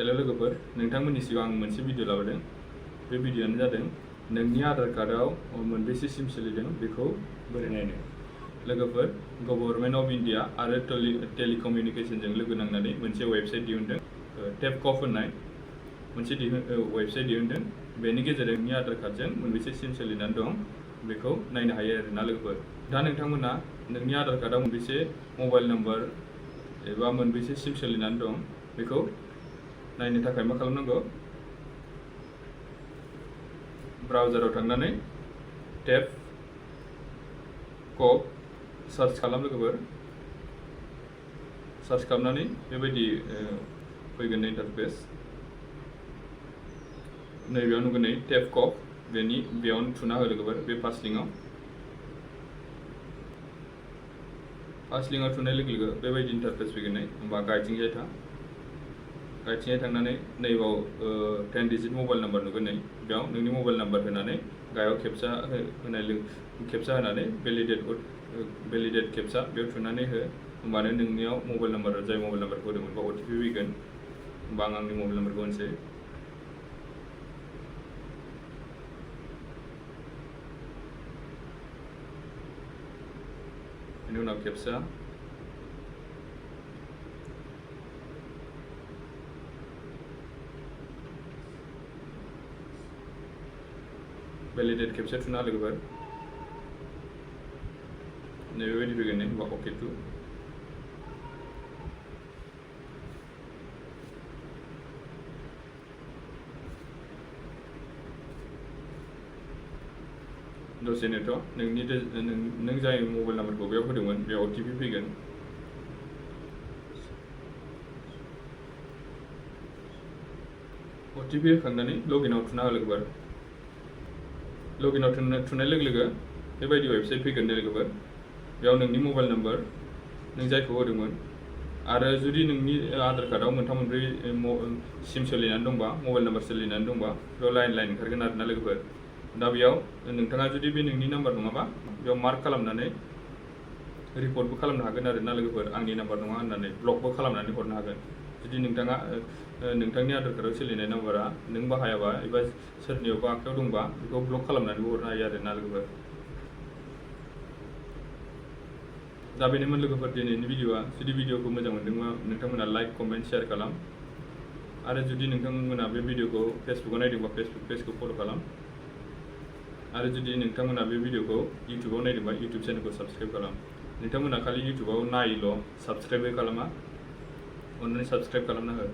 hello लोगोफोर नोंथांमोननि सिगां आं मोनसे भिडिअ लाबोदों बे भिडिअआनो जादों नोंनि आधार कार्डआव मोनबेसे सिम सोलिदों बेखौ बोरै नायनो लोगोफोर गभर्नमेन्ट अफ इन्डिया आरो टेलिकमिउनिकेशनजों लोगो नांनानै मोनसे वेबसाइट दिहुनदों टेपकप होननाय मोनसे वेबसाइट दिहुनदों बेनि गेजेरजों नोंनि आधार कार्डजों मोनबेसे सिम सोलिनानै दं बेखौ नायनो हायो आरोना लोगोफोर दा नोंथांमोना नोंनि आधार कार्डआव मोनबेसे मबाइल नम्बर एबा मोनबेसे सिम सोलिनानै दं बेखौ नायनो थाखाय मा खालामनांगौ ब्राउजाराव थांनानै टेपकप सार्च खालाम लोगोफोर सार्च खालामनानै बेबायदि फैगोन इन्टारफेस नैबेयाव नुगोन नै टेपकप बेयावनो थुना हो लोगोफोर बे फार्स्ट लिंकआव थुनाय लोगो लोगो बेबायदि इन्टारफेस फैगोन नै होमबा गायथिंजाय थांनानै नैबाव 10 डिजिट मबाइल नाम्बार नुगोन नै बेयाव नोंनि मबाइल नाम्बार होनानै गायाव खेबसा होनानै भेलिडेट खेबसा बेयाव थुनानै हो होमबानो नोंनियाव मबाइल नाम्बार जाय मबाइल नाम्बारखौ होदोंमोन बा OTP फैगोन होमबा आं आंनि मबाइल नाम्बारखौ होनोसै बेनि उनाव खेबसा भेलिडेट खेबसे थुना लोगोफोर नैबेबायदि फैगोन नै होमबा अके टु दसे नेट' नों जाय मबाइल नाम्बारखौ बेयाव होदोंमोन बेयाव OTP फैगोन OTP होखांनानै लगिनआव थुना हो लोगोफोर लगिनआव थुनाय लोगो लोगो बेबायदि वेबसाइट फैगोन दे लोगोफोर बेयाव नोंनि मबाइल नाम्बार नों जायखौ होदोंमोन आरो जुदि नोंनि आधार कार्डआव मोनथाम मोनब्रै सिम सोलिनानै दंबा मबाइल नाम्बार सोलिनानै दंबा बेयाव लाइन ओंखारगोन आरोना लोगोफोर दा बेयाव नोंथाङा जुदि बे नोंनि नाम्बार नङाबा बेयाव मार्क खालामनानै रिपर्टबो खालामनो हागोन आरोना लोगोफोर आंनि नाम्बार नङा होननानै ब्लकबो खालामनानै हरनो हागोन जुदि नोंथाङा नोंथांनि आधार कार्डआव सोलिनाय नाम्बारा नों बाहायाबा एबा सोरनियावबा आखायाव दंबा बेखौ ब्लक खालामनानैबो हरनो हायो आरोना लोगोफोर दा बेनोमोन लोगोफोर दिनैनि भिडिअआ जुदि भिडिअखौ मोजां मोनदोंबा नोंथांमोना लाइक कमेन्ट शेयार खालाम आरो जुदि नोंथांमोना बे भिडिअखौ फेसबुकआव नायदोंबा फेसबुक पेजखौ फल' खालाम आरो जुदि नोंथांमोना बे भिडिअखौ इउटुबाव नायदोंबा इउटुब चेनेलखौ साबस्क्राइब खालाम नोंथांमोना खालि इउटुबाव नायोल' साबस्क्राइबबो खालामा अन्नानै साबस्क्राइब खालामना हो